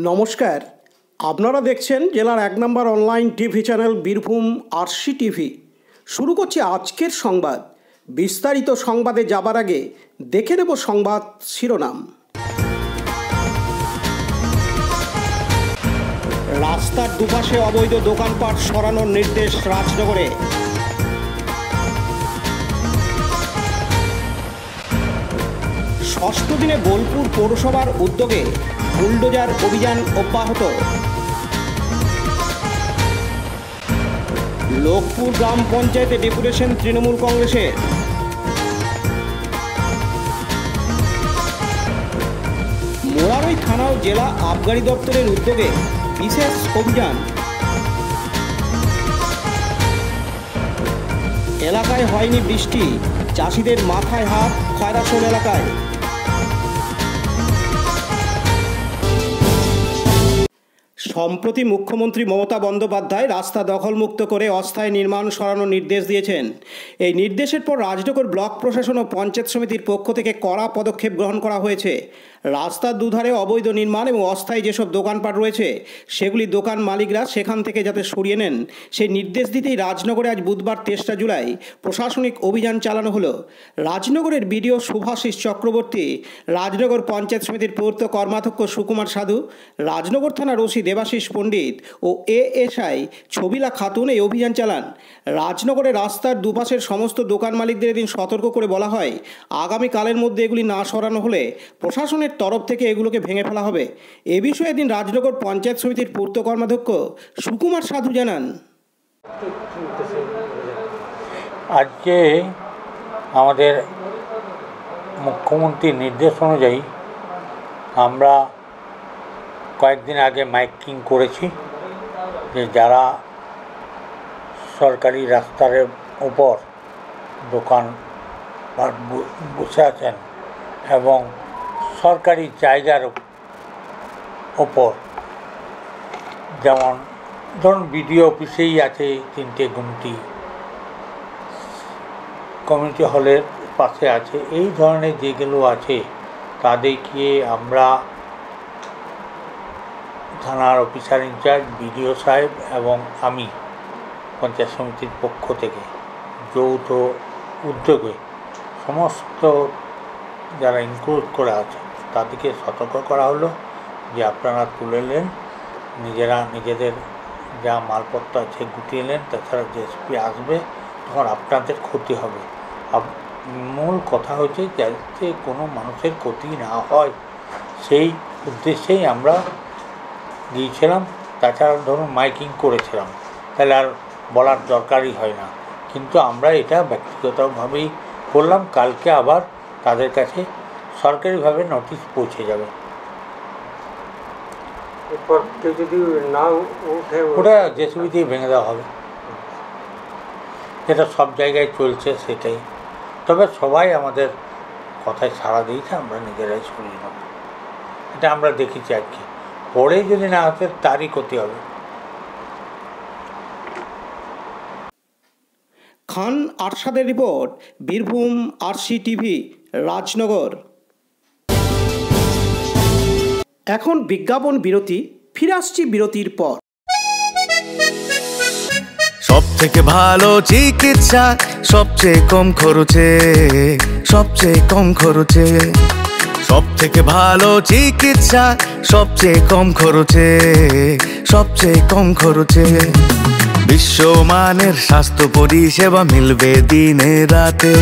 নমস্কার, আপনারা দেখছেন জেলার ১ নম্বর online TV channel Birbhum RC TV. শুরু করছি আজকের সংবাদ। বিস্তারিত সংবাদে যাবার আগে দেখে নেব সংবাদ শিরোনাম। রাস্তার দুপাশে অবৈধ দোকানপাট সরানোর নির্দেশ রাজনগরে। ষষ্ঠ দিনে বোলপুর পৌরসভার উদ্যোগে বুলডোজার অভিযান অব্যাহত। লোকপুর গ্রাম পঞ্চায়েতে ডেপুটেশন তৃণমূল কংগ্রেসের। মোরারই থানা ও জেলা আবগারি দপ্তরের উদ্যোগে বিশেষ অভিযান। এলাকায় হয়নি বৃষ্টি, চাষিদের মাথায় হাত খয়রাশোল এলাকায়। সম্প্রতি মুখ্যমন্ত্রী মমতা বন্দ্যোপাধ্যায় রাস্তা দখলমুক্ত করে অস্থায়ী নির্মাণ সরানোর নির্দেশ দিয়েছেন। এই নির্দেশের পর রাজনগর ব্লক প্রশাসন ও পঞ্চায়েত সমিতির পক্ষ থেকে কড়া পদক্ষেপ গ্রহণ করা হয়েছে। রাস্তার দুধারে অবৈধ নির্মাণ এবং অস্থায়ী যেসব দোকানপাট রয়েছে সেগুলি দোকান মালিকরা সেখান থেকে যাতে সরিয়ে নেন সেই নির্দেশ দিতেই রাজনগরে আজ বুধবার ৩রা জুলাই প্রশাসনিক অভিযান চালানো হলো। রাজনগরের বিডিও শুভাশিস চক্রবর্তী, রাজনগর পঞ্চায়েত সমিতির পূর্ত কর্মাধ্যক্ষ সুকুমার সাধু, রাজনগর থানার ওসি দেবাশিস পণ্ডিত ও এএসআই ছবিলা খাতুন এই অভিযান চালান। রাজনগরে রাস্তার দুপাশের সমস্ত দোকান মালিকদের এদিন সতর্ক করে বলা হয় আগামীকালের মধ্যে এগুলি না সরানো হলে প্রশাসনের তরফ থেকে এগুলোকে ভেঙে ফেলা হবে। এ বিষয়ে এদিন রাজনগর পঞ্চায়েত সমিতির পূর্ত কর্মাধ্যক্ষ সুকুমার সাধু জানান, আজকে আমাদের মুখ্যমন্ত্রীর নির্দেশ অনুযায়ী আমরা কয়েকদিন আগে মাইকিং করেছি যে যারা সরকারি রাস্তার উপর দোকান বসে আছেন এবং সরকারি জায়গার ওপর, যেমন ধরুন বিডিও অফিসেই আছে 3টে গুমটি, কমিউনিটি হলের পাশে আছে, এই ধরনের যেগুলো আছে তাদেরকে আমরা থানার অফিসার ইনচার্জ, বিডিও সাহেব এবং আমি পঞ্চায়েত সমিতির পক্ষ থেকে যৌথ উদ্যোগে সমস্ত যারা ইনক্লুড করে আছে তাদেরকে সতর্ক করা হলো যে আপনারা তুলে নেন, নিজেদের যা মালপত্র আছে গুটিয়ে নেন, তাছাড়া জিএসপি আসবে তখন আপনাদের ক্ষতি হবে। মূল কথা হচ্ছে যাতে কোনো মানুষের ক্ষতি না হয় সেই উদ্দেশ্যেই আমরা গিয়েছিলাম। তাছাড়া ধরুন মাইকিং করেছিলাম, তাহলে আর বলার দরকারই হয় না, কিন্তু আমরা এটা ব্যক্তিগতভাবেই করলাম। কালকে আবার তাদের কাছে সরকারিভাবে নোটিশ পৌঁছে যাবে। যদি না ওঠে ওটা জেসিবি দিয়ে ভেঙে দেওয়া হবে, যেটা সব জায়গায় চলছে সেটাই। তবে সবাই আমাদের কথায় সাড়া দিয়েছে, আমরা নিজেরাই সরিয়ে নেব, এটা আমরা দেখেছি। আজকে পরে যদি না হতে তারই ক্ষতি হবে। খান আরশাদের report, Birbhum RC TV, Rajnagar. এখন বিজ্ঞাপন বিরতি, ফিরে আসছি বিরতির পর। সব থেকে ভালো চিকিৎসা সবচেয়ে কম খরচে, সবচেয়ে কম খরচে। সব থেকে ভালো চিকিৎসা সবচেয়ে কম খরচে, সবচেয়ে কম খরচে। বিশ্বমানের স্বাস্থ্য পরিষেবা মিলবে দিনে রাতে,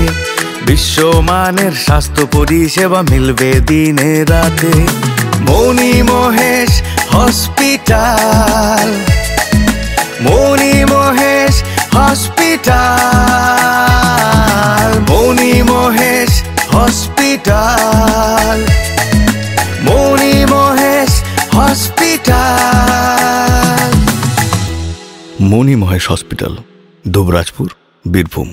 বিশ্বমানের স্বাস্থ্য পরিষেবা মিলবে দিনে রাতে। মণি মহেশ হসপিটাল, মণি মহেশ হসপিটাল, মণি মহেশ হসপিটাল, মণি মহেশ হসপিটাল। মণি মহেশ হসপিটাল, দুবরাজপুর, বীরভূম।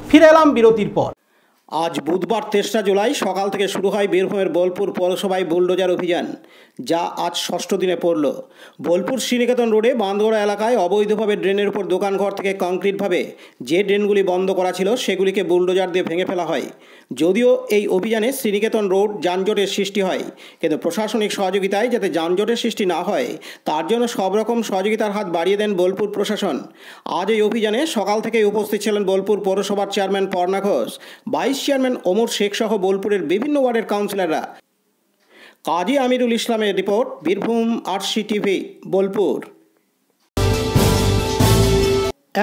ফিরে এলাম বিরতির পর। আজ বুধবার ৩রা জুলাই সকাল থেকে শুরু হয় বীরভূমের বোলপুর পৌরসভায় বুলডোজার অভিযান, যা আজ ষষ্ঠ দিনে পড়ল। বোলপুর শ্রীনিকেতন রোডে বাঁধগড়া এলাকায় অবৈধভাবে ড্রেনের উপর দোকানঘর থেকে কংক্রিটভাবে যে ড্রেনগুলি বন্ধ করা ছিল সেগুলিকে বুলডোজার দিয়ে ভেঙে ফেলা হয়। যদিও এই অভিযানে শ্রীনিকেতন রোড যানজটের সৃষ্টি হয়, কিন্তু প্রশাসনিক সহযোগিতায় যাতে যানজটের সৃষ্টি না হয় তার জন্য সব রকম সহযোগিতার হাত বাড়িয়ে দেন বোলপুর প্রশাসন। আজ এই অভিযানে সকাল থেকেই উপস্থিত ছিলেন বোলপুর পৌরসভার chairman Parna Ghosh, vice chairman Omar Sheikh সহ বোলপুরের বিভিন্ন ওয়ার্ডের কাউন্সিলররা। কাজী আমিরুল ইসলামের report, Birbhum RC TV, Bolpur.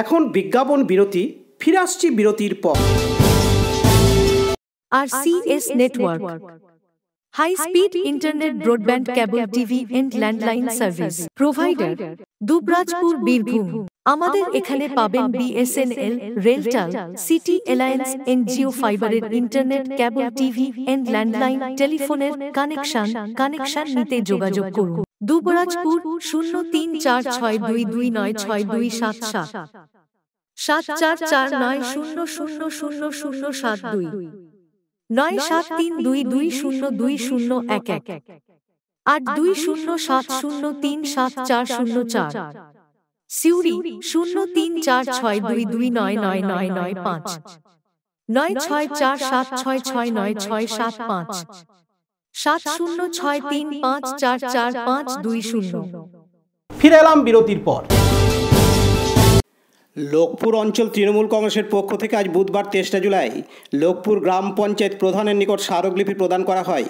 এখন বিজ্ঞাপন বিরতি, ফিরে আসছি বিরতির পর। RCS Network, High Speed Internet Broadband Cable TV and Landline Service Provider, Dubrajpur, Birbhum. আমাদের এখানে পাবেন BSNL, RailTel, city alliance, NGO ফাইবারের internet, cable TV and landline টেলিফোনের কানেকশন নিতে যোগাযোগ করুন। দুবরাজপুর 0346229627 7449000072 9732202011 8207037404। সিউড়ি 034622999995 9647669665 7063544520। ফিরে এলাম বিরতির পর। লোকপুর অঞ্চল তৃণমূল কংগ্রেসের পক্ষ থেকে আজ বুধবার 23 জুলাই লোকপুর গ্রাম পঞ্চায়েত প্রধানের নিকট স্মারকলিপি প্রদান করা হয়।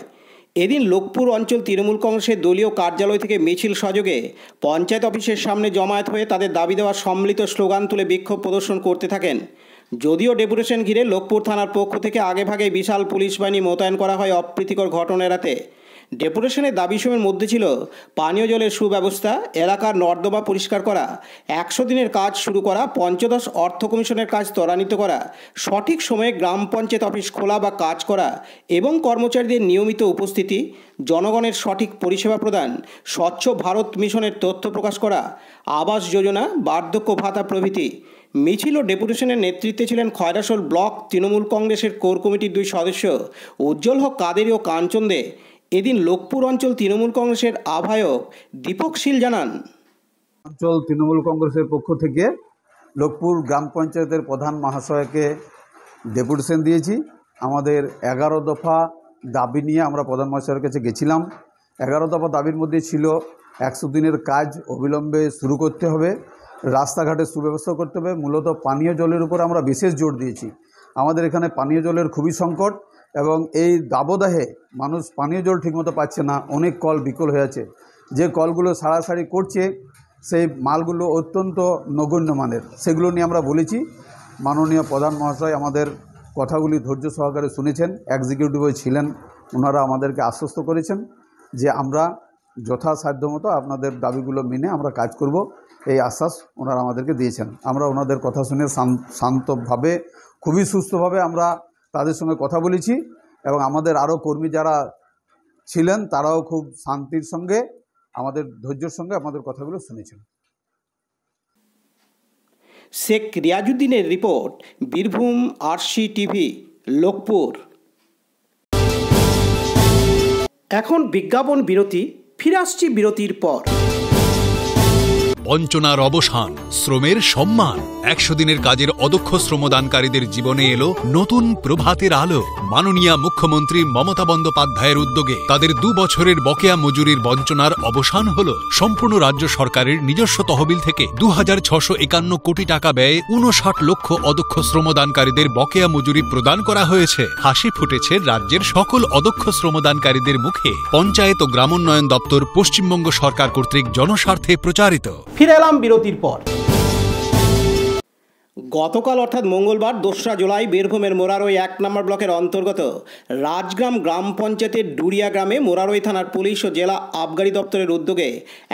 এদিন লোকপুর অঞ্চল তৃণমূল কংগ্রেসের দলীয় কার্যালয় থেকে মিছিল সহযোগে পঞ্চায়েত অফিসের সামনে জমায়েত হয়ে তাদের দাবি দেওয়ার সম্মিলিত স্লোগান তুলে বিক্ষোভ প্রদর্শন করতে থাকেন। যদিও ডেপুটেশন ঘিরে লোকপুর থানার পক্ষ থেকে আগেভাগে বিশাল পুলিশ বাহিনী মোতায়েন করা হয় অপ্রীতিকর ঘটনা এড়াতে। ডেপুটেশনের দাবিসমূহের মধ্যে ছিল পানীয় জলের সুব্যবস্থা, এলাকার নর্দমা পরিষ্কার করা, 100 দিনের কাজ শুরু করা, পঞ্চদশ অর্থ কমিশনের কাজ ত্বরান্বিত করা, সঠিক সময়ে গ্রাম পঞ্চায়েত অফিস খোলা বা কাজ করা এবং কর্মচারীদের নিয়মিত উপস্থিতি, জনগণের সঠিক পরিষেবা প্রদান, স্বচ্ছ ভারত মিশনের তথ্য প্রকাশ করা, আবাস যোজনা, বার্ধক্য ভাতা প্রভৃতি। মিছিল ও ডেপুটেশনের নেতৃত্বে ছিলেন খয়রাসোল ব্লক তৃণমূল কংগ্রেসের কোর কমিটির 2 সদস্য উজ্জ্বল হক কাদেরি ও কাঞ্চন দে। এদিন লোকপুর অঞ্চল তৃণমূল কংগ্রেসের আহ্বায়ক দীপক শীল জানান, অঞ্চল তৃণমূল কংগ্রেসের পক্ষ থেকে লোকপুর গ্রাম পঞ্চায়েতের প্রধান মহাশয়কে ডেপুটেশন দিয়েছি। আমাদের 11 দফা দাবি নিয়ে আমরা প্রধান মহাশয়ের কাছে গেছিলাম। 11 দফা দাবির মধ্যে ছিল 100 দিনের কাজ অবিলম্বে শুরু করতে হবে, রাস্তাঘাটের সুব্যবস্থা করতে হবে, মূলত পানীয় জলের উপর আমরা বিশেষ জোর দিয়েছি। আমাদের এখানে পানীয় জলের খুবই সংকট এবং এই দাবদাহে মানুষ পানীয় জল ঠিকমতো পাচ্ছে না, অনেক কল বিকল হয়ে আছে। যে কলগুলো সারাসারি করছে সেই মালগুলো অত্যন্ত নগণ্য মানের, সেগুলো নিয়ে আমরা বলেছি। মাননীয় প্রধান মহাশয় আমাদের কথাগুলি ধৈর্য সহকারে শুনেছেন, এক্সিকিউটিভে ছিলেন, ওনারা আমাদেরকে আশ্বস্ত করেছেন যে আমরা যথাসাধ্য মতো আপনাদের দাবিগুলো মেনে আমরা কাজ করব, এই আশ্বাস ওনারা আমাদেরকে দিয়েছেন। আমরা ওনাদের কথা শুনে শান্তভাবে, খুবই সুস্থভাবে আমরা তাদের সঙ্গে কথা বলেছি এবং আমাদের আরও কর্মী যারা ছিলেন তারাও খুব শান্তির সঙ্গে আমাদের ধৈর্যের সঙ্গে আমাদের কথাগুলো শুনেছেন। শেখ রিয়াজুদ্দিনের report, Birbhum RC TV, Lokpur. এখন বিজ্ঞাপন বিরতি, ফিরে আসছি বিরতির পর। বঞ্চনার অবসান, শ্রমের সম্মান। 100 দিনের কাজের অদক্ষ শ্রমদানকারীদের জীবনে এলো নতুন প্রভাতের আলো। মাননীয় মুখ্যমন্ত্রী মমতা বন্দ্যোপাধ্যায়ের উদ্যোগে তাদের 2 বছরের বকেয়া মজুরির বঞ্চনার অবসান হলো। সম্পূর্ণ রাজ্য সরকারের নিজস্ব তহবিল থেকে 2651 কোটি টাকা ব্যয়ে 59 লক্ষ অদক্ষ শ্রমদানকারীদের বকেয়া মজুরি প্রদান করা হয়েছে। হাসি ফুটেছে রাজ্যের সকল অদক্ষ শ্রমদানকারীদের মুখে। পঞ্চায়েত ও গ্রামোন্নয়ন দপ্তর, পশ্চিমবঙ্গ সরকার কর্তৃক জনস্বার্থে প্রচারিত। ফিরে এলাম বিরতির পর। গতকাল অর্থাৎ মঙ্গলবার 2রা জুলাই বীরভূমের মোরারই 1 নম্বর ব্লকের অন্তর্গত রাজগ্রাম গ্রাম পঞ্চায়েতের ডুরিয়া গ্রামে মোরারই থানার পুলিশ ও জেলা আবগারি দপ্তরের উদ্যোগে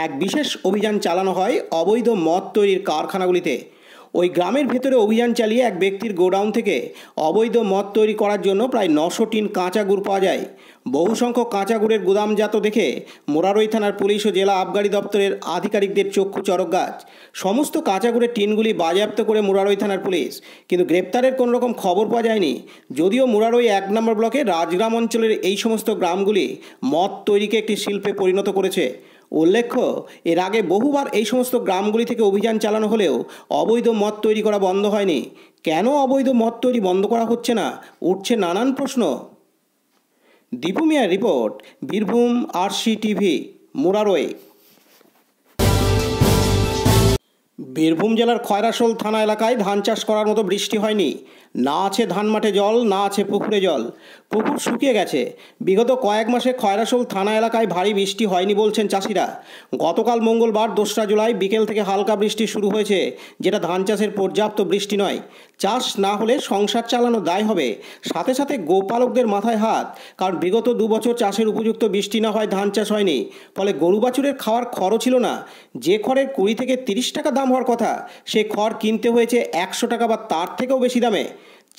এক বিশেষ অভিযান চালানো হয় অবৈধ মদ তৈরির কারখানাগুলিতে। ওই গ্রামের ভেতরে অভিযান চালিয়ে এক ব্যক্তির গোডাউন থেকে অবৈধ মদ তৈরি করার জন্য প্রায় 900 টিন কাঁচা গুড় পাওয়া যায়। বহু সংখ্যক কাঁচা গুড়ের গুদামজাত দেখে মোরারই থানার পুলিশ ও জেলা আবগারি দপ্তরের আধিকারিকদের চক্ষু চড়ক গাছ। সমস্ত কাঁচা গুড়ের টিনগুলি বাজেয়াপ্ত করে মোরারই থানার পুলিশ, কিন্তু গ্রেপ্তারের কোনো রকম খবর পাওয়া যায়নি। যদিও মোরারই 1 নম্বর ব্লকে রাজগ্রাম অঞ্চলের এই সমস্ত গ্রামগুলি মদ তৈরিকে একটি শিল্পে পরিণত করেছে। উল্লেখ্য, এর আগে বহুবার এই সমস্ত গ্রামগুলি থেকে অভিযান চালানো হলেও অবৈধ মদ তৈরি করা বন্ধ হয়নি। কেন অবৈধ মদ তৈরি বন্ধ করা হচ্ছে না, উঠছে নানান প্রশ্ন। দীপু মিয়ার রিপোর্ট, বীরভূম RCTV, মুরারোয়। বীরভূম জেলার খয়রাশোল থানা এলাকায় ধান চাষ করার মতো বৃষ্টি হয়নি। না আছে ধান মাঠে জল, না আছে পুকুরে জল। পুকুর শুকিয়ে গেছে। বিগত কয়েক মাসে খয়রাশোল থানা এলাকায় ভারী বৃষ্টি হয়নি বলছেন চাষিরা। গতকাল মঙ্গলবার 2রা জুলাই বিকেল থেকে হালকা বৃষ্টি শুরু হয়েছে, যেটা ধান চাষের পর্যাপ্ত বৃষ্টি নয়। চাষ না হলে সংসার চালানো দায় হবে। সাথে সাথে গোপালকদের মাথায় হাত, কারণ বিগত 2 বছর চাষের উপযুক্ত বৃষ্টি না হয় ধান চাষ হয়নি। ফলে গরু বাছুরের খাওয়ার খড়ও ছিল না। যে খড়ের 20 থেকে 30 টাকা দাম হওয়ার কথা, সে খড় কিনতে হয়েছে 100 টাকা বা তার থেকেও বেশি দামে।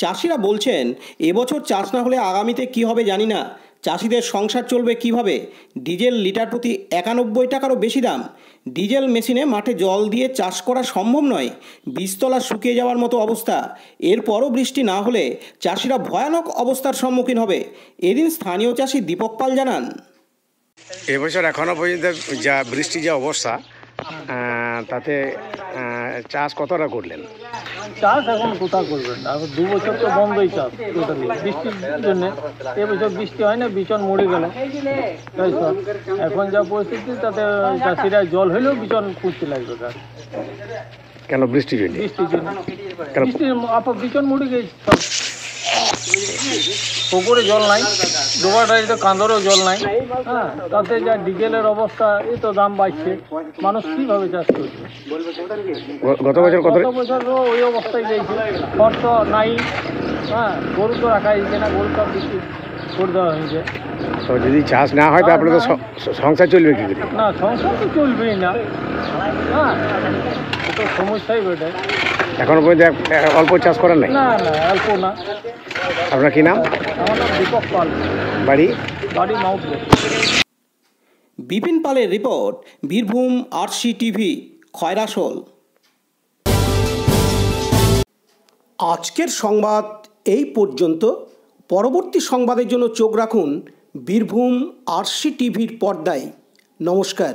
চাষিরা বলছেন, এবছর চাষ না হলে আগামীতে কি হবে জানি না। চাষিদের সংসার চলবে কিভাবে? ডিজেল লিটার প্রতি 91 টাকারও বেশি দাম। ডিজেল মেশিনে মাঠে জল দিয়ে চাষ করা সম্ভব নয়। বীজতলা শুকিয়ে যাওয়ার মতো অবস্থা। এরপরও বৃষ্টি না হলে চাষিরা ভয়ানক অবস্থার সম্মুখীন হবে। এদিন স্থানীয় চাষি দীপক পাল জানান, এবছর এখনো পর্যন্ত যা বৃষ্টি যা অবস্থা, তাতে চাষ কতটা করলেন? চাষ এখন কোথাও করবেন না, 2 বছর তো বন্ধই চাষ টোটালি বৃষ্টির জন্য। এবছর বৃষ্টি হয় না, বিচন মরে গেল। তাই সব এখন যা পরিস্থিতি, তাতে চাষিরা জল হলেও বিচন খুঁজতে লাগবে। তার কেন? বৃষ্টির জন্য। বৃষ্টির জন্য বিচন মরে গেছে সব। পুকুরে জল নাই, ডোবাটাইতে কাঁদরেও জল নাই। হ্যাঁ, তাতে যা ডিজেলের অবস্থা, এই তো দাম বাড়ছে, মানুষ কীভাবে চাষ করছে? গত বছর ওই অবস্থায় গেছে, খড় তো নাই। হ্যাঁ, গরু তো রাখা হয়েছে না, গরু সব বিক্রি করে দেওয়া হয়েছে। তো যদি চাষ না হয় তো আপনার তো সংসার চলবে কি করে? না, সংসার তো চলবেই না। হ্যাঁ, তো সমস্যাই বেটায়। এখনো পর্যন্ত অল্প চাষ করেন নাই? না, অল্প না। আপনার কি নাম? আমার নাম দীপক পাল। বাড়ি মাউথগেট। বিপিন পালের রিপোর্ট, বীরভূম RCTV, খয়রাশোল। আজকের সংবাদ এই পর্যন্ত। পরবর্তী সংবাদের জন্য চোখ রাখুন বীরভূম RCTVর পর্দায়। নমস্কার।